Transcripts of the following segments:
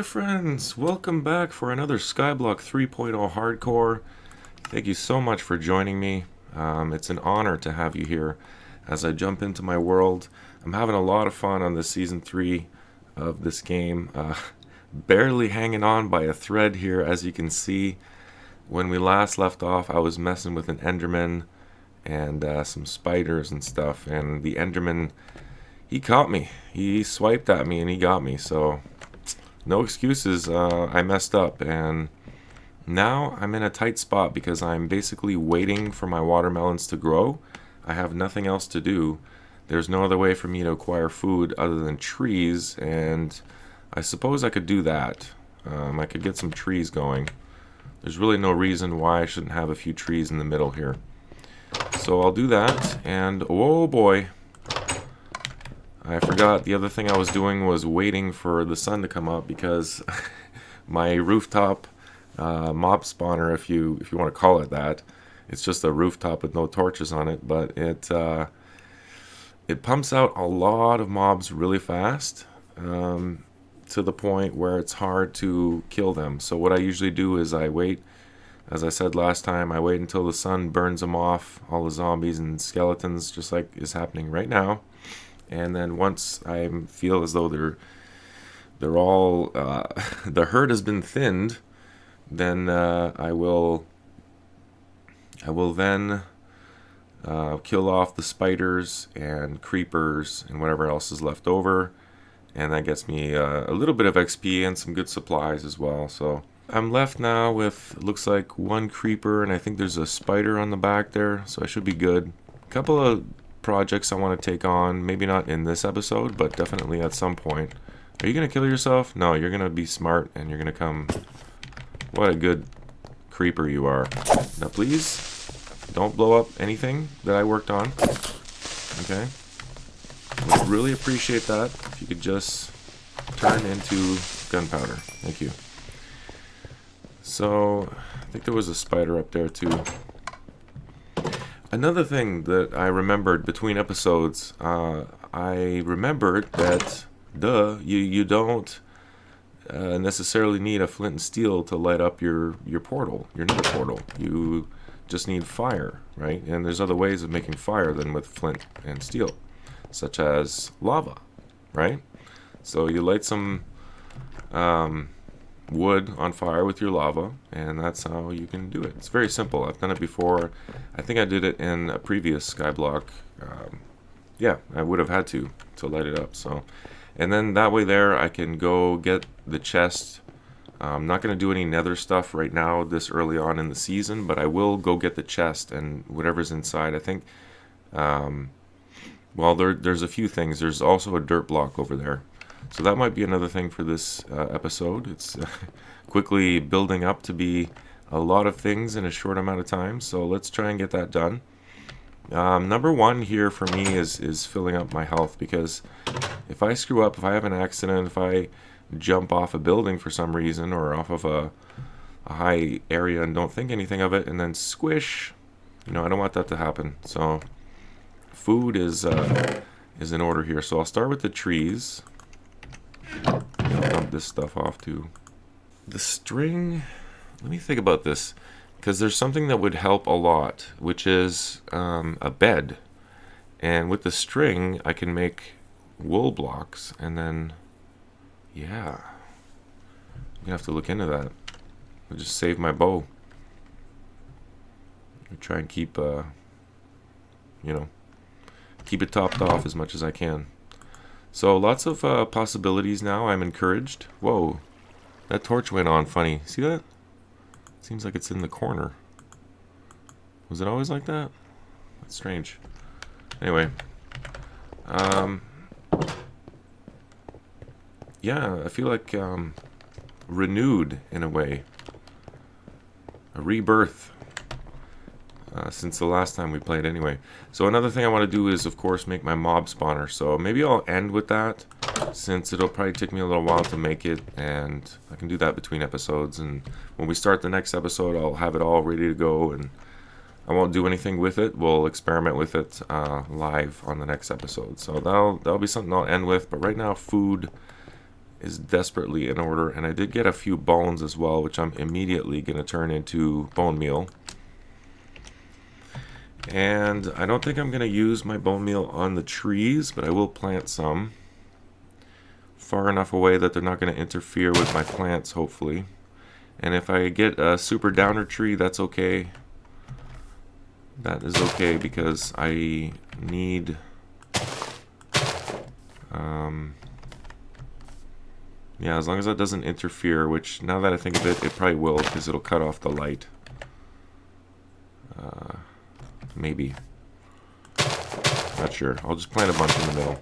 friends, welcome back for another Skyblock 3.0 hardcore. Thank you so much for joining me. It's an honor to have you here as I jump into my world. I'm having a lot of fun on this season 3 of this game. Barely hanging on by a thread here, as you can see. When we last left off, I was messing with an Enderman and some spiders and stuff, and the Enderman, he caught me. He swiped at me and he got me, so no excuses. I messed up, and now I'm in a tight spot because I'm basically waiting for my watermelons to grow. I have nothing else to do. There's no other way for me to acquire food other than trees, and I suppose I could do that. I could get some trees going. There's really no reason why I shouldn't have a few trees in the middle here. So I'll do that, and oh boy, I forgot the other thing I was doing was waiting for the sun to come up, because my rooftop mob spawner, if you want to call it that, it's just a rooftop with no torches on it, but it pumps out a lot of mobs really fast, to the point where it's hard to kill them. So what I usually do is I wait, as I said last time, I wait until the sun burns them off, all the zombies and skeletons, just like is happening right now. And then once I feel as though they're all the herd has been thinned, then I will then kill off the spiders and creepers and whatever else is left over, and that gets me a little bit of XP and some good supplies as well. So I'm left now with, looks like, one creeper, and I think there's a spider on the back there, so I should be good. A couple of projects I want to take on, maybe not in this episode, but definitely at some point. Are you gonna kill yourself? No, you're gonna be smart and you're gonna come. What a good creeper you are. Now please don't blow up anything that I worked on. Okay, would really appreciate that if you could just turn into gunpowder. Thank you. So I think there was a spider up there too. Another thing that I remembered between episodes, I remembered that, you don't necessarily need a flint and steel to light up your portal, your nether portal. You just need fire, right? And there's other ways of making fire than with flint and steel, such as lava, right? So you light some wood on fire with your lava, and that's how you can do it. It's very simple. I've done it before. I think I did it in a previous skyblock. Yeah, I would have had to light it up. So, and then that way there I can go get the chest. I'm not going to do any nether stuff right now this early on in the season, but I will go get the chest and whatever's inside. I think well, there's a few things. There's also a dirt block over there. So that might be another thing for this episode. It's quickly building up to be a lot of things in a short amount of time. So let's try and get that done. Number one here for me is filling up my health, because if I screw up, if I have an accident, if I jump off a building for some reason or off of a high area and don't think anything of it and then squish, I don't want that to happen. So food is in order here. So I'll start with the trees. I'll dump this stuff off too. The string, let me think about this, because there's something that would help a lot, which is a bed. And with the string I can make wool blocks, and then yeah, I'm gonna have to look into that. I'll just save my bow. I'll try and keep keep it topped off as much as I can. So lots of possibilities now. I'm encouraged. Whoa, that torch went on funny. See that? Seems like it's in the corner. Was it always like that? That's strange. Anyway, yeah, I feel like renewed in a way, a rebirth. Since the last time we played anyway. So another thing I want to do is, of course, make my mob spawner. So maybe I'll end with that, since it'll probably take me a little while to make it, and I can do that between episodes. And when we start the next episode, I'll have it all ready to go, and I won't do anything with it. We'll experiment with it live on the next episode. So that'll be something I'll end with. But right now, food is desperately in order, and I did get a few bones as well, which I'm immediately going to turn into bone meal. And I don't think I'm going to use my bone meal on the trees, but I will plant some far enough away that they're not going to interfere with my plants, hopefully. And if I get a super downer tree, that's okay. That is okay because I need yeah, as long as that doesn't interfere, which now that I think of it, it probably will because it'll cut off the light. Maybe. Not sure. I'll just plant a bunch in the middle.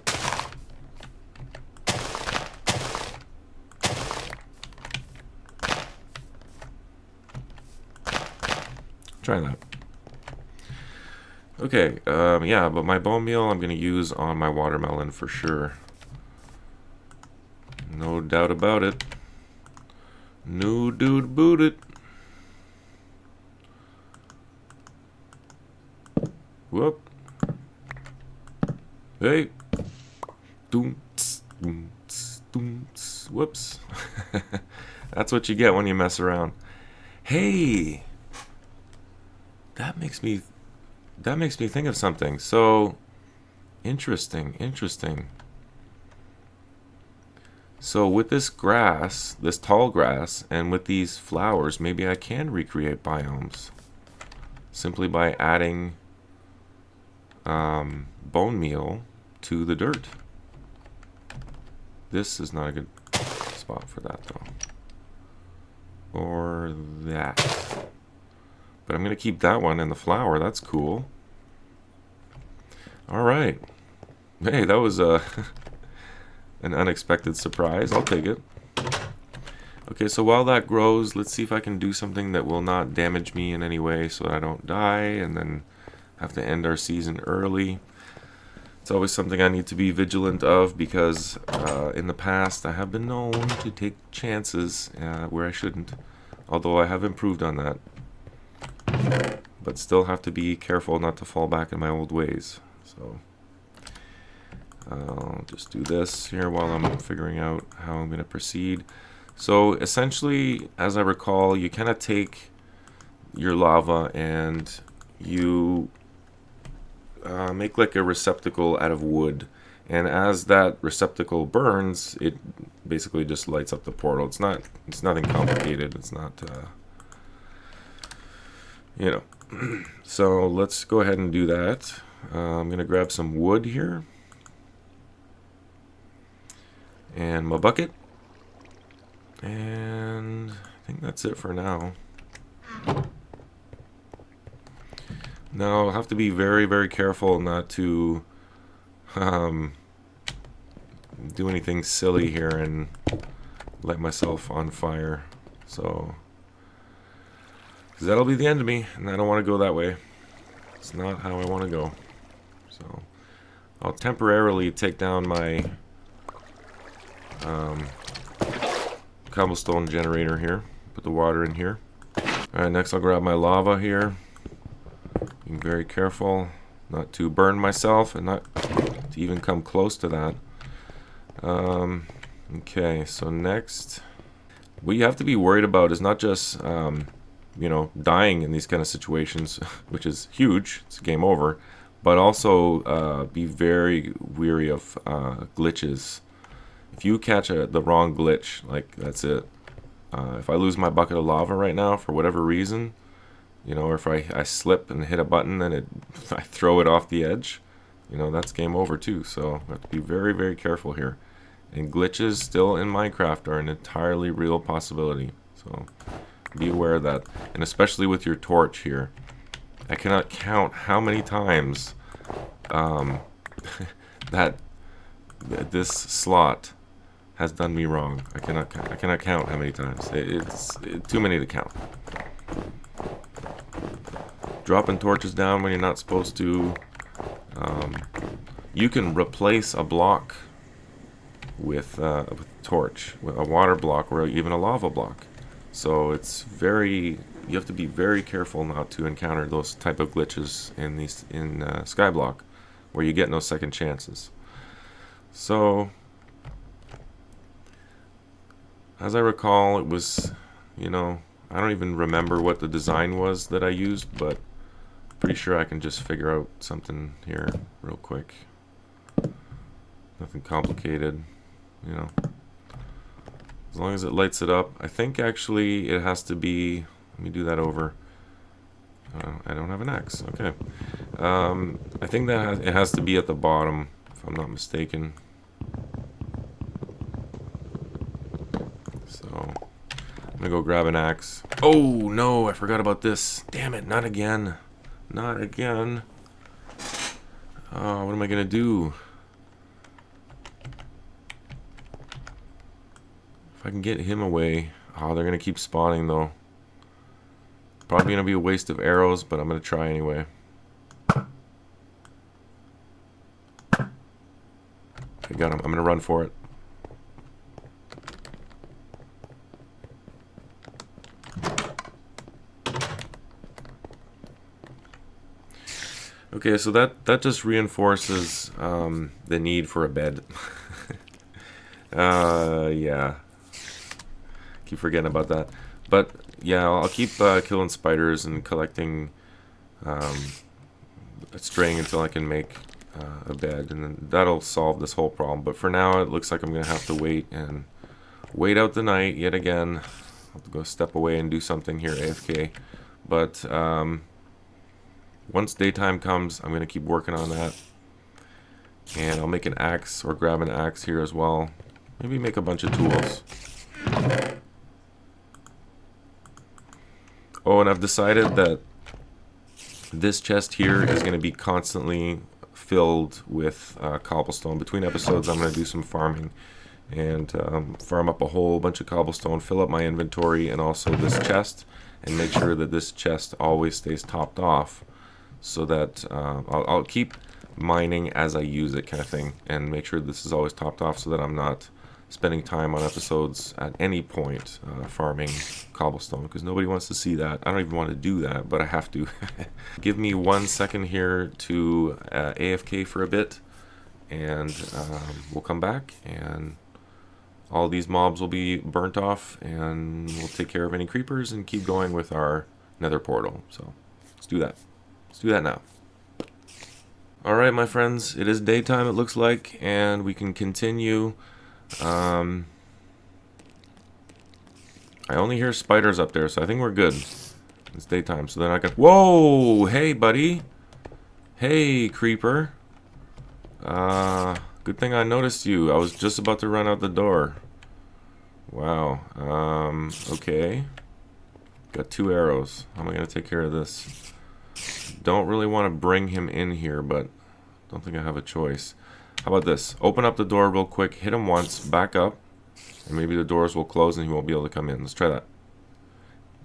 Try that. Okay, yeah, but my bone meal I'm going to use on my watermelon for sure. No doubt about it. No dude about it. Whoop. Hey. Whoops. That's what you get when you mess around. Hey. That makes me think of something. So interesting. So with this grass, this tall grass, and with these flowers, maybe I can recreate biomes simply by adding bone meal to the dirt. This is not a good spot for that though. Or that. But I'm going to keep that one and the flower. That's cool. Alright. Hey, that was an unexpected surprise. I'll take it. Okay, so while that grows, let's see if I can do something that will not damage me in any way so I don't die and then have to end our season early. It's always something I need to be vigilant of because in the past I have been known to take chances where I shouldn't. Although I have improved on that. But still have to be careful not to fall back in my old ways. So I'll just do this here while I'm figuring out how I'm going to proceed. So essentially, as I recall, you kind of take your lava and you make like a receptacle out of wood. And as that receptacle burns, it basically just lights up the portal. It's nothing complicated. It's not, you know. So let's go ahead and do that. I'm going to grab some wood here. And my bucket. And I think that's it for now. Now I'll have to be very, very careful not to do anything silly here and light myself on fire. So, because that'll be the end of me, and I don't want to go that way. It's not how I want to go. So, I'll temporarily take down my Cobble Stone generator here. Put the water in here. Alright, next I'll grab my lava here. Being very careful not to burn myself and not to even come close to that. Okay, so next, what you have to be worried about is not just you know, dying in these kind of situations, which is huge, it's game over, but also be very wary of glitches. If you catch the wrong glitch, like, that's it. If I lose my bucket of lava right now for whatever reason, you know, or if I slip and hit a button and I throw it off the edge, you know, that's game over too. So I have to be very, very careful here. And glitches still in Minecraft are an entirely real possibility. So be aware of that. And especially with your torch here. I cannot count how many times that this slot has done me wrong. I cannot count how many times. It's too many to count. Dropping torches down when you're not supposed to. You can replace a block with a torch, with a water block, or even a lava block. So it's you have to be very careful not to encounter those type of glitches in Skyblock, where you get no second chances. So As I recall, it was, you know, I don't even remember what the design was that I used, but pretty sure I can just figure out something here real quick. Nothing complicated, you know. As long as it lights it up. I think actually it has to be, let me do that over. I don't have an axe, okay. I think that it has to be at the bottom, if I'm not mistaken. So, I'm gonna go grab an axe. Oh no, I forgot about this. Damn it, not again. Not again. Oh, what am I gonna do? If I can get him away. Oh, they're gonna keep spawning though. Probably gonna be a waste of arrows, but I'm gonna try anyway. I got him. I'm gonna run for it. Okay, so that just reinforces the need for a bed. Yeah. Keep forgetting about that. But yeah, I'll keep killing spiders and collecting string until I can make a bed, and then that'll solve this whole problem. But for now, it looks like I'm gonna have to wait out the night yet again. I'll have to go step away and do something here, AFK. But once daytime comes, I'm gonna keep working on that, and I'll make an axe or grab an axe here as well. Maybe make a bunch of tools. Oh, and I've decided that this chest here is going to be constantly filled with cobblestone. Between episodes, I'm going to do some farming and farm up a whole bunch of cobblestone, fill up my inventory, and also this chest, and make sure that this chest always stays topped off, so that I'll keep mining as I use it, kind of thing, and make sure this is always topped off so that I'm not spending time on episodes at any point farming cobblestone, because nobody wants to see that. I don't even want to do that, but I have to. Give me 1 second here to AFK for a bit, and we'll come back, and all these mobs will be burnt off, and we'll take care of any creepers and keep going with our nether portal. So let's do that. Let's do that now. Alright, my friends, it is daytime, it looks like, and we can continue. I only hear spiders up there, so I think we're good. It's daytime, so they're not gonna... Whoa! Hey, buddy! Hey, creeper. Good thing I noticed you. I was just about to run out the door. Wow. Okay. Got 2 arrows. How am I gonna take care of this? Don't really want to bring him in here, but don't think I have a choice. How about this? Open up the door real quick, hit him once, back up, and maybe the doors will close and he won't be able to come in. Let's try that.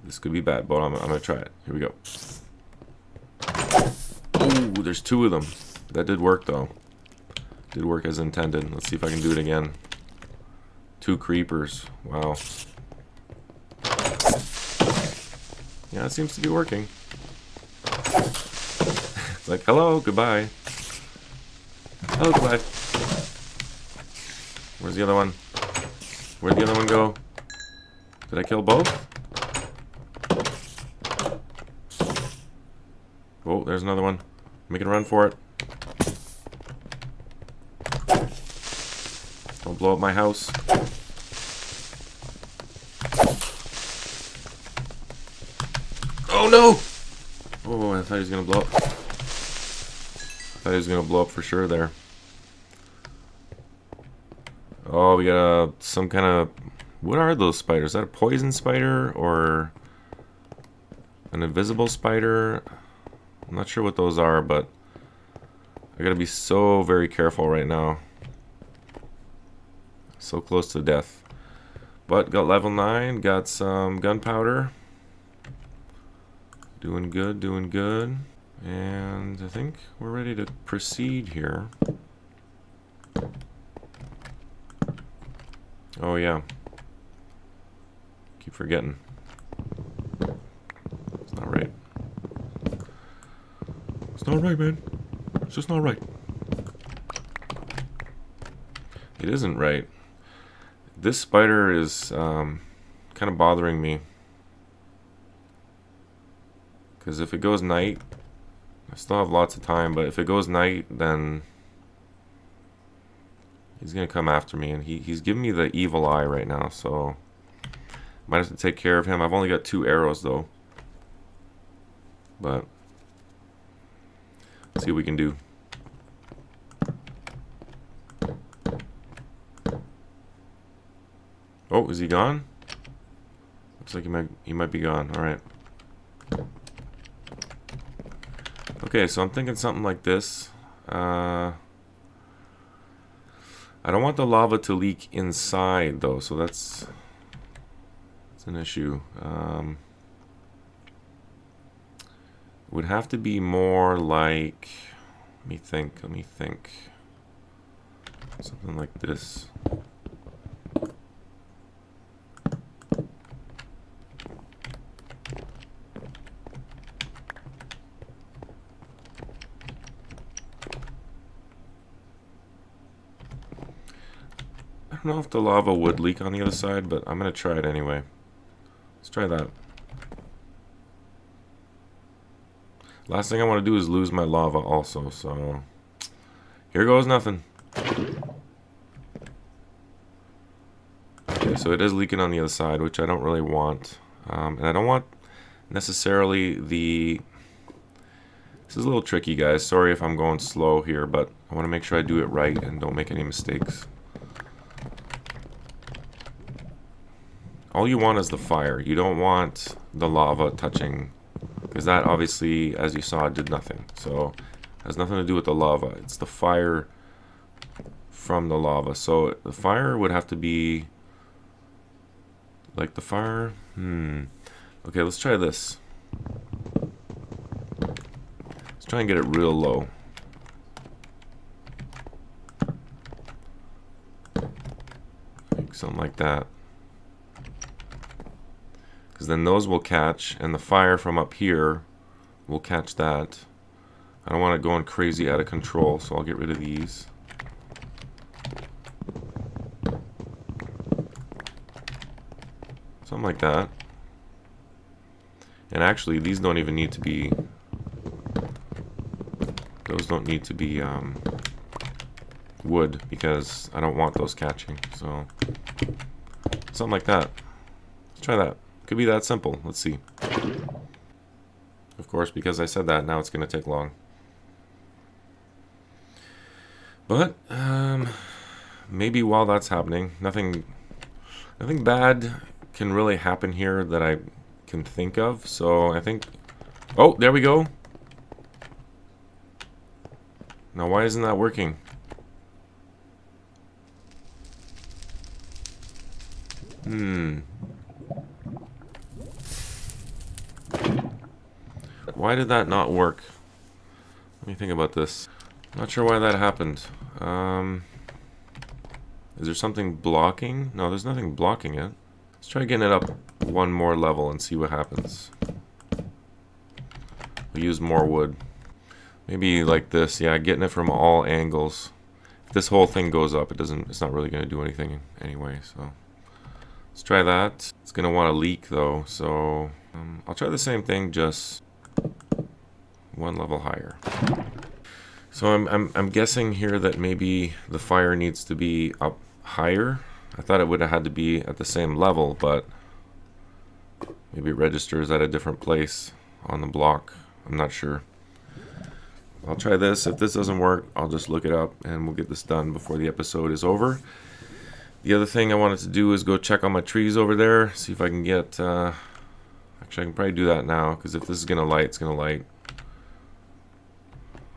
This could be bad, but I'm going to try it. Here we go. Ooh, there's 2 of them. That did work, though. Did work as intended. Let's see if I can do it again. 2 creepers. Wow. Yeah, it seems to be working. It's like, hello, goodbye. Oh, goodbye. Where's the other one? Where'd the other one go? Did I kill both? Oh, there's another one. Make it run for it. Don't blow up my house. Oh no! Oh, I thought he was gonna blow up. I thought he was gonna blow up for sure there. Oh, we got some kind of... What are those spiders? Is that a poison spider or an invisible spider? I'm not sure what those are, but I gotta be so very careful right now. So close to death. But got level 9, got some gunpowder. Doing good, doing good. And I think we're ready to proceed here. Oh yeah. Keep forgetting. It's not right. It's not right, man. It's just not right. It isn't right. This spider is kind of bothering me. Because if it goes night, I still have lots of time, but if it goes night, then he's going to come after me. And he's giving me the evil eye right now, so might have to take care of him. I've only got 2 arrows, though. But let's see what we can do. Oh, is he gone? Looks like he might be gone. All right. Okay, so I'm thinking something like this. I don't want the lava to leak inside, though, so that's an issue. Would have to be more like, let me think. Something like this. I don't know if the lava would leak on the other side, but I'm going to try it anyway. Let's try that. Last thing I want to do is lose my lava also, so here goes nothing. Okay, so it is leaking on the other side, which I don't really want. And I don't want necessarily the... This is a little tricky, guys. Sorry if I'm going slow here, but I want to make sure I do it right and don't make any mistakes. All you want is the fire. You don't want the lava touching, because that obviously, as you saw, did nothing. So it has nothing to do with the lava. It's the fire from the lava. So the fire would have to be like the fire. Okay, let's try this. Let's try and get it real low. Like something like that. Because then those will catch, and the fire from up here will catch that. I don't want it going crazy out of control, so I'll get rid of these. Something like that. And actually, these don't even need to be... Those don't need to be wood, because I don't want those catching. So, something like that. Let's try that. Could be that simple. Let's see. Of course, because I said that, now it's going to take long. But maybe while that's happening, nothing bad can really happen here that I can think of. So I think... Oh, there we go. Now, why isn't that working? Why did that not work? Let me think about this. Not sure why that happened. Is there something blocking? No, there's nothing blocking it. Let's try getting it up one more level and see what happens. We'll use more wood. Maybe like this. Yeah, getting it from all angles. If this whole thing goes up, it's not really going to do anything anyway, so let's try that. It's going to want to leak though, so I'll try the same thing, just one level higher. So I'm guessing here that maybe the fire needs to be up higher. I thought it would have had to be at the same level, but maybe it registers at a different place on the block. I'm not sure. I'll try this. If this doesn't work, I'll just look it up and we'll get this done before the episode is over. The other thing I wanted to do is go check on my trees over there, see if I can get... actually, I can probably do that now, because if this is going to light, it's going to light.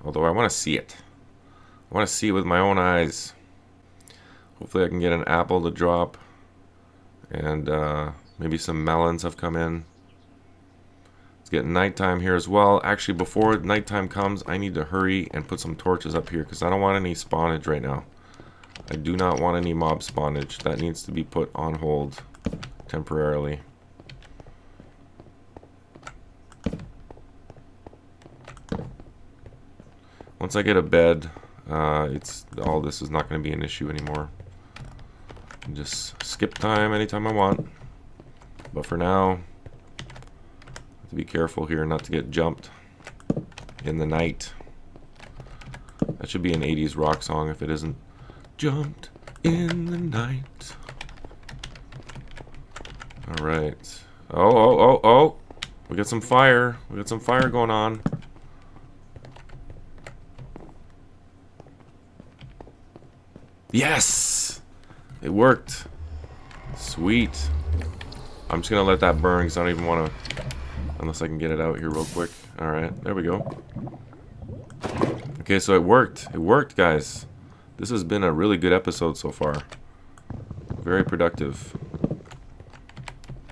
Although I want to see it. I want to see it with my own eyes. Hopefully I can get an apple to drop. And maybe some melons have come in. It's getting nighttime here as well. Actually, before nighttime comes, I need to hurry and put some torches up here, because I don't want any spawnage right now. I do not want any mob spawnage. That needs to be put on hold temporarily. Once I get a bed, all this is not going to be an issue anymore. can just skip time anytime I want. But for now, I have to be careful here not to get jumped in the night. That should be an 80s rock song if it isn't. Jumped in the night. Alright. Oh. We got some fire. We got some fire going on. Yes! It worked. Sweet. I'm just gonna let that burn because I don't even want to, unless I can get it out here real quick. Alright, there we go. Okay, so it worked. It worked, guys. This has been a really good episode so far. Very productive.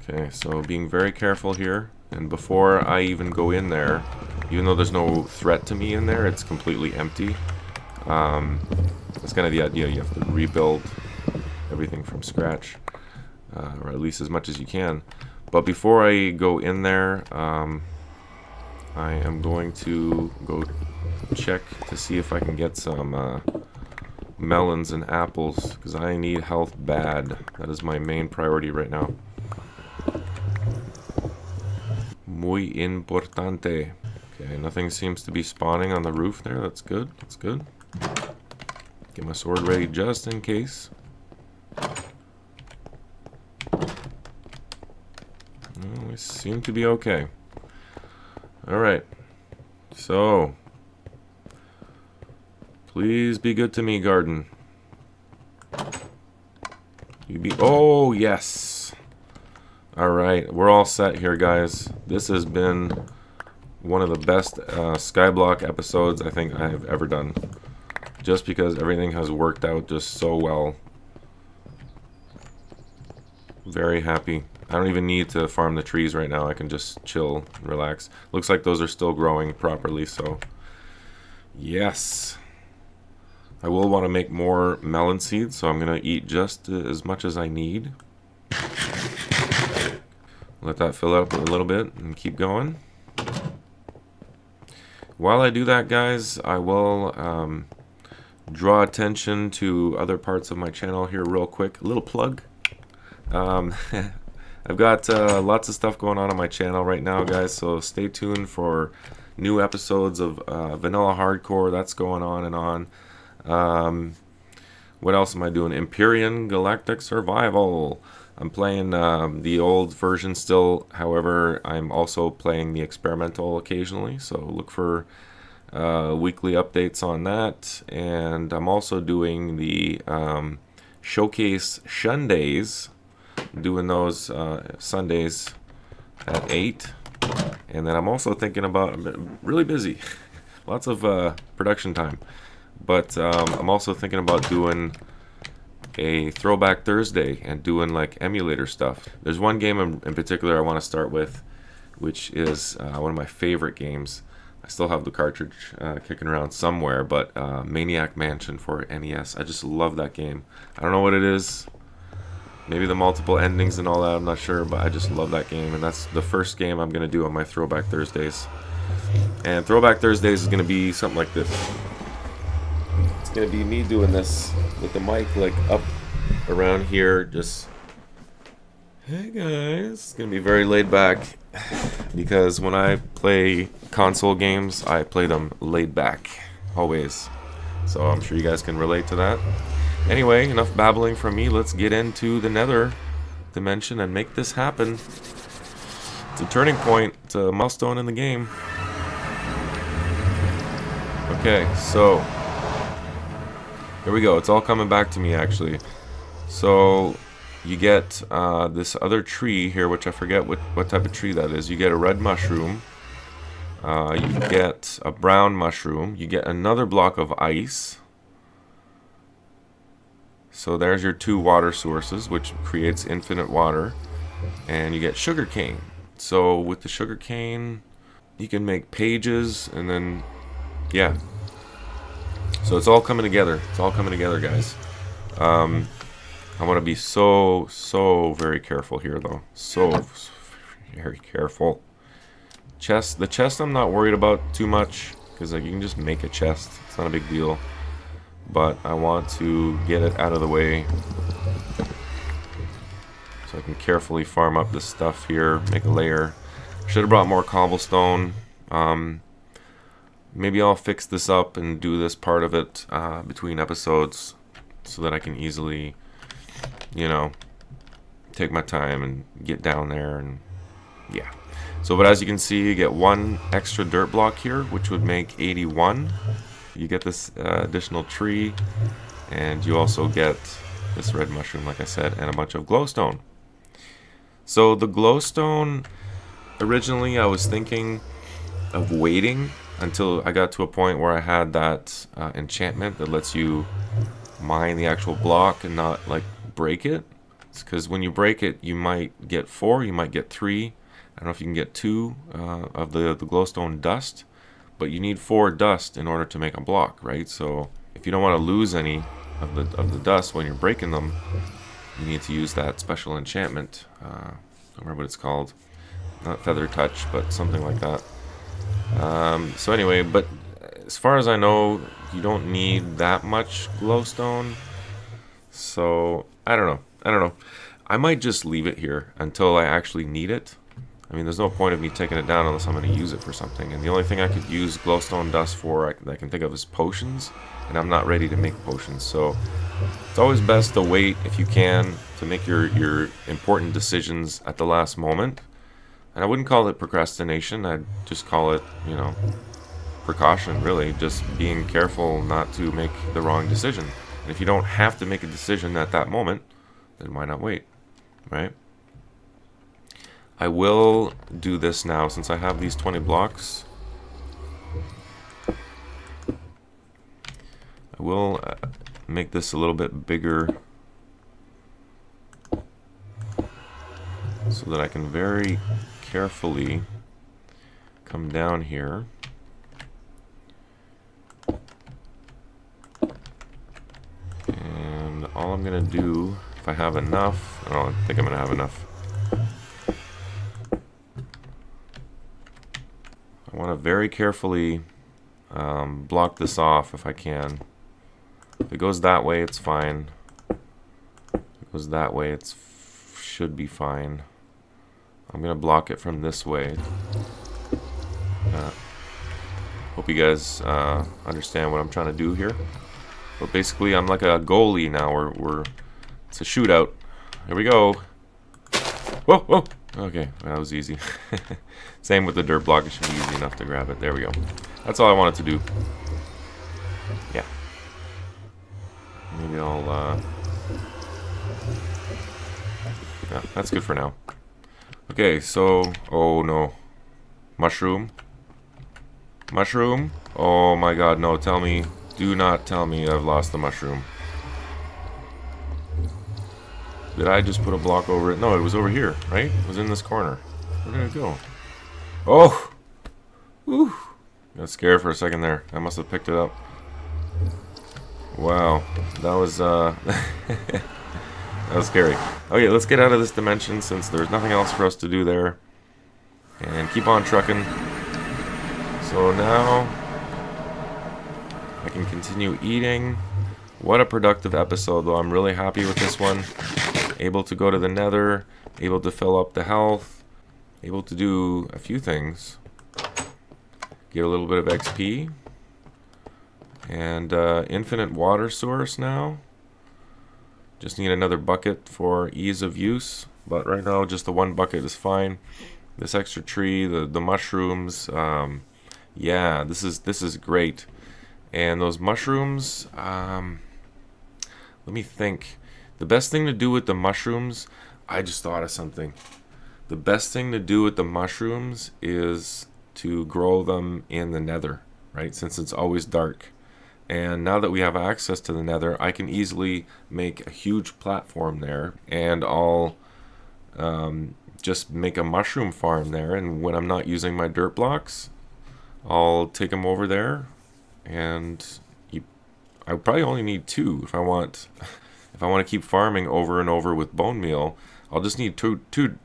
Okay, so being very careful here. And before I even go in there, even though there's no threat to me in there, it's completely empty. That's kind of the idea. You have to rebuild everything from scratch. Or at least as much as you can. But before I go in there, I am going to go check to see if I can get some melons and apples, because I need health bad. That is my main priority right now. Muy importante. Okay, nothing seems to be spawning on the roof there. That's good. That's good. Get my sword ready just in case. We seem to be okay. Alright. So, please be good to me, garden. You be. Oh, yes. Alright, we're all set here, guys. This has been one of the best Skyblock episodes I think I have ever done. Just because everything has worked out just so well. Very happy. I don't even need to farm the trees right now. I can just chill and relax. Looks like those are still growing properly, so yes. I will want to make more melon seeds, so I'm going to eat just as much as I need. Let that fill up a little bit and keep going. While I do that, guys, I will draw attention to other parts of my channel here real quick. A little plug. I've got lots of stuff going on my channel right now, guys, so stay tuned for new episodes of Vanilla Hardcore. That's going on and on. What else am I doing? Empyrean Galactic Survival. I'm playing the old version still. However, I'm also playing the experimental occasionally, so look for weekly updates on that. And I'm also doing the Showcase Shundays. Doing those Sundays at 8. And then I'm also thinking about, I'm really busy. Lots of production time. But I'm also thinking about doing a Throwback Thursday and doing like emulator stuff. There's one game in particular I want to start with, which is one of my favorite games. I still have the cartridge kicking around somewhere, but Maniac Mansion for NES. I just love that game. I don't know what it is. Maybe the multiple endings and all that, I'm not sure, but I just love that game, and that's the first game I'm going to do on my Throwback Thursdays. And Throwback Thursdays is going to be something like this. It's going to be me doing this with the mic like up around here, just, hey guys. It's going to be very laid back, because when I play console games, I play them laid back, always. So I'm sure you guys can relate to that. Anyway, enough babbling from me. Let's get into the nether dimension and make this happen. It's a turning point. It's a milestone in the game. Okay, so here we go. It's all coming back to me, actually. So you get this other tree here, which I forget what type of tree that is. You get a red mushroom. You get a brown mushroom. You get another block of ice. So there's your 2 water sources, which creates infinite water. And you get sugarcane. So with the sugarcane, you can make pages, and then, yeah. So it's all coming together. It's all coming together, guys. I want to be so very careful here, though. So very careful. Chest. The chest I'm not worried about too much, because like, you can just make a chest. It's not a big deal. But I want to get it out of the way I can carefully farm up this stuff here, make a layer. Should have brought more cobblestone. Maybe I'll fix this up and do this part of it between episodes so that I can easily, you know, take my time and get down there and yeah. So, but as you can see, you get 1 extra dirt block here, which would make 81. You get this additional tree, and you also get this red mushroom, like I said, and a bunch of glowstone. So the glowstone, originally I was thinking of waiting until I got to a point where I had that enchantment that lets you mine the actual block and not like break it. Because when you break it, you might get 4, you might get 3. I don't know if you can get 2 of the glowstone dust, but you need 4 dust in order to make a block, right? So if you don't want to lose any of the dust when you're breaking them, you need to use that special enchantment. I don't remember what it's called. Not Feather Touch, but something like that. So anyway, but as far as I know, you don't need that much glowstone. So I don't know. I might just leave it here until I actually need it. I mean, there's no point of me taking it down unless I'm going to use it for something. And the only thing I could use glowstone dust for that I can think of is potions. And I'm not ready to make potions. So it's always best to wait, if you can, to make your important decisions at the last moment. And I wouldn't call it procrastination. I'd just call it, you know, precaution, really. Just being careful not to make the wrong decision. And if you don't have to make a decision at that moment, then why not wait, right? I will do this now since I have these 20 blocks. I will make this a little bit bigger so that I can very carefully come down here. And all I'm going to do, if I have enough, I don't think I'm going to have enough. I want to very carefully block this off if I can. If it goes that way, it's fine. If it goes that way, it should be fine. I'm going to block it from this way. Hope you guys understand what I'm trying to do here. But basically, I'm like a goalie now. It's a shootout. Here we go. Whoa, whoa. Okay, that was easy. Same with the dirt block. It should be easy enough to grab it. There we go. That's all I wanted to do. Yeah. Maybe I'll... yeah, that's good for now. Okay, so... Oh, no. Mushroom. Mushroom? Oh, my God, no. Tell me... Do not tell me I've lost the mushroom. Did I just put a block over it? No, it was over here, right? It was in this corner. Where did it go? Oh! Whew. Got scared for a second there. I must have picked it up. Wow. That was, that was scary. Okay, let's get out of this dimension since there's nothing else for us to do there. And keep on trucking. So now... I can continue eating. What a productive episode, though. I'm really happy with this one. Able to go to the nether, able to fill up the health, able to do a few things. Get a little bit of XP. And infinite water source now. Just need another bucket for ease of use. But right now, just the 1 bucket is fine. This extra tree, the mushrooms. Yeah, this is great. And those mushrooms, let me think. The best thing to do with the mushrooms, I just thought of something. The best thing to do with the mushrooms is to grow them in the nether, right? Since it's always dark. And now that we have access to the nether, I can easily make a huge platform there. And I'll just make a mushroom farm there. And when I'm not using my dirt blocks, I'll take them over there. And I probably only need 2 if I want to keep farming over and over with bone meal. I'll just need two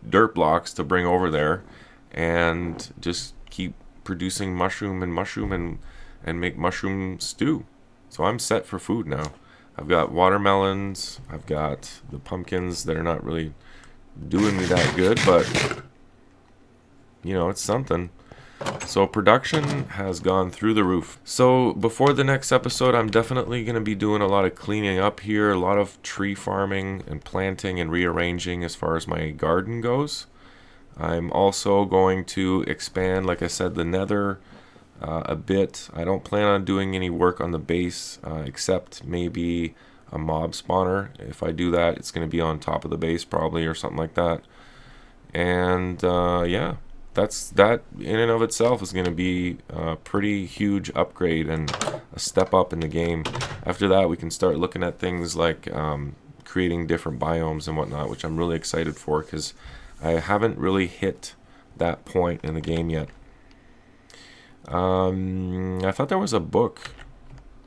dirt blocks to bring over there, and just keep producing mushroom and make mushroom stew. So I'm set for food now. I've got watermelons. I've got the pumpkins that are not really doing me that good, but you know, it's something. So production has gone through the roof. So before the next episode, I'm definitely going to be doing a lot of cleaning up here, a lot of tree farming and planting and rearranging as far as my garden goes. I'm also going to expand, like I said, the nether a bit. I don't plan on doing any work on the base except maybe a mob spawner. If I do that, it's going to be on top of the base probably, or something like that. And yeah, that in and of itself is going to be a pretty huge upgrade and a step up in the game. After that, we can start looking at things like creating different biomes and whatnot, which I'm really excited for because I haven't really hit that point in the game yet. I thought there was a book.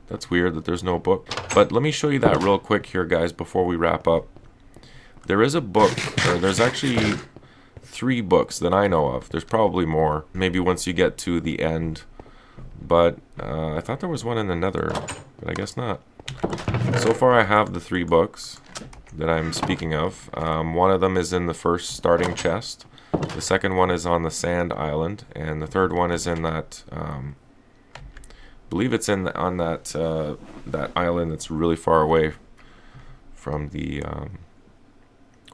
That's weird that there's no book. But let me show you that real quick here, guys, before we wrap up. There is a book, or there's actually 3 books that I know of. There's probably more, maybe once you get to the end. But I thought there was one in the nether, but I guess not. So far I have the 3 books that I'm speaking of. One of them is in the first starting chest. The second one is on the sand island, and the third one is in that, I believe it's in on that that island that's really far away from the,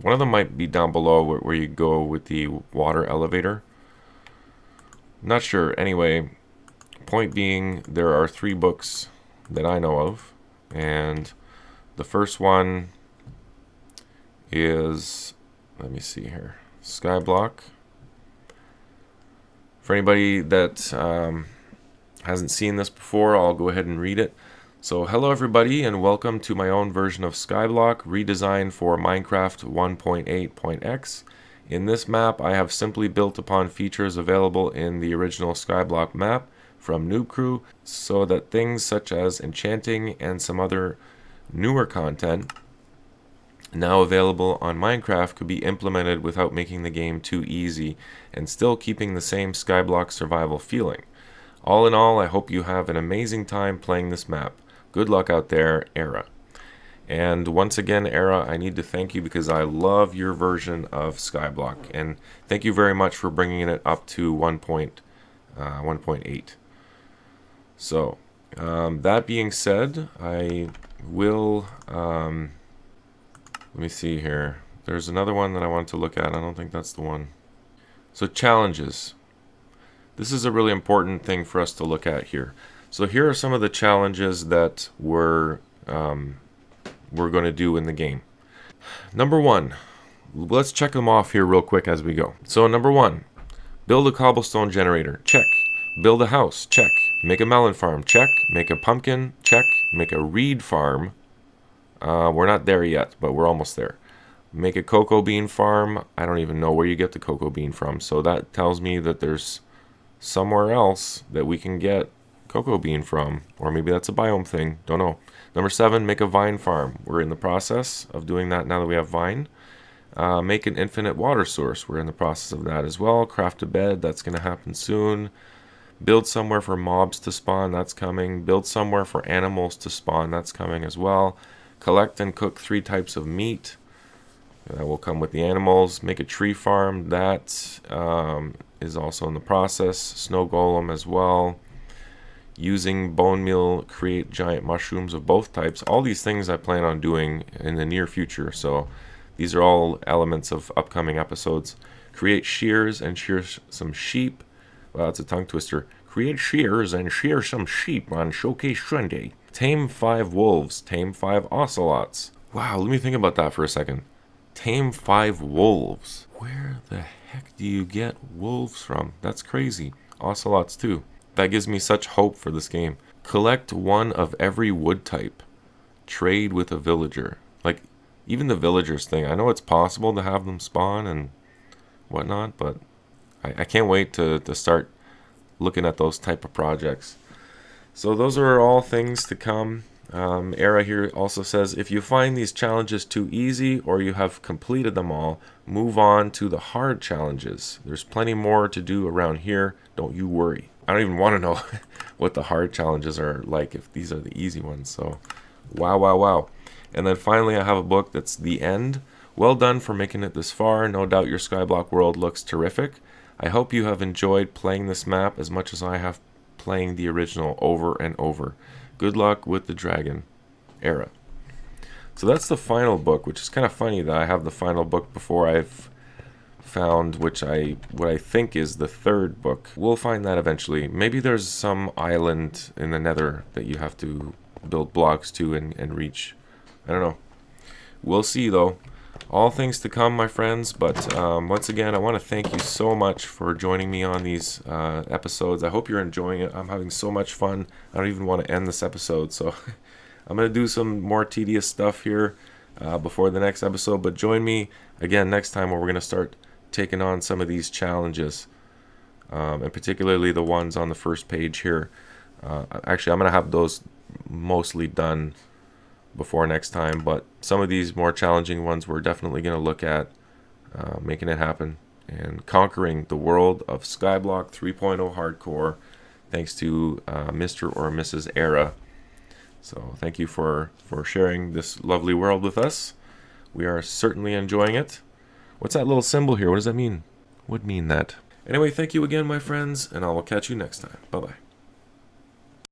one of them might be down below where you go with the water elevator. Not sure. Anyway, point being, there are 3 books that I know of, and the first one is, let me see here, Skyblock. For anybody that hasn't seen this before, I'll go ahead and read it. So hello everybody, and welcome to my own version of Skyblock, redesigned for Minecraft 1.8.x. In this map, I have simply built upon features available in the original Skyblock map from Noob Crew, so that things such as enchanting and some other newer content now available on Minecraft could be implemented without making the game too easy and still keeping the same Skyblock survival feeling. All in all, I hope you have an amazing time playing this map. Good luck out there, Era. And once again, Era, I need to thank you because I love your version of Skyblock, and thank you very much for bringing it up to 1.8. So, that being said, I will, let me see here. There's another one that I want to look at. I don't think that's the one. So, challenges. This is a really important thing for us to look at here. So here are some of the challenges that we're going to do in the game. Number 1, let's check them off here real quick as we go. So number 1, build a cobblestone generator, check. Build a house, check. Make a melon farm, check. Make a pumpkin, check. Make a reed farm. We're not there yet, but we're almost there. Make a cocoa bean farm. I don't even know where you get the cocoa bean from, so that tells me that there's somewhere else that we can get cocoa bean from, or maybe that's a biome thing, don't know. Number 7, make a vine farm. We're in the process of doing that now that we have vine. Make an infinite water source. We're in the process of that as well. Craft a bed. That's going to happen soon. Build somewhere for mobs to spawn. That's coming. Build somewhere for animals to spawn. That's coming as well. Collect and cook 3 types of meat. That will come with the animals. Make a tree farm. That is also in the process. Snow golem as well. Using bone meal, create giant mushrooms of both types. All these things I plan on doing in the near future. So these are all elements of upcoming episodes. Create shears and shear some sheep. Well, that's a tongue twister. Create shears and shear some sheep on Showcase Sunday. Tame 5 wolves. Tame 5 ocelots. Wow, let me think about that for a second. Tame 5 wolves. Where the heck do you get wolves from? That's crazy. Ocelots too. That gives me such hope for this game. Collect 1 of every wood type. Trade with a villager. Like, even the villagers thing. I know it's possible to have them spawn and whatnot, but I can't wait to start looking at those type of projects. So those are all things to come. Era here also says, if you find these challenges too easy or you have completed them all, move on to the hard challenges. There's plenty more to do around here. Don't you worry. I don't even want to know what the hard challenges are like if these are the easy ones. So, wow, wow, wow. And then finally, I have a book that's The End. Well done for making it this far. No doubt your Skyblock world looks terrific. I hope you have enjoyed playing this map as much as I have playing the original over and over. Good luck with the Dragon era. So that's the final book, which is kind of funny that I have the final book before I've found what I think is the third book. We'll find that eventually. Maybe there's some island in the Nether that you have to build blocks to and reach. I don't know. We'll see though. All things to come, my friends, but once again, I want to thank you so much for joining me on these episodes. I hope you're enjoying it. I'm having so much fun. I don't even want to end this episode, so I'm going to do some more tedious stuff here before the next episode, but join me again next time where we're going to start taking on some of these challenges, and particularly the ones on the first page here. Actually, I'm going to have those mostly done before next time, but some of these more challenging ones we're definitely going to look at making it happen and conquering the world of Skyblock 3.0 hardcore thanks to Mr. or Mrs. Era. So thank you for sharing this lovely world with us. We are certainly enjoying it. What's that little symbol here? What does that mean? Would mean that. Anyway, thank you again, my friends, and I will catch you next time. Bye-bye.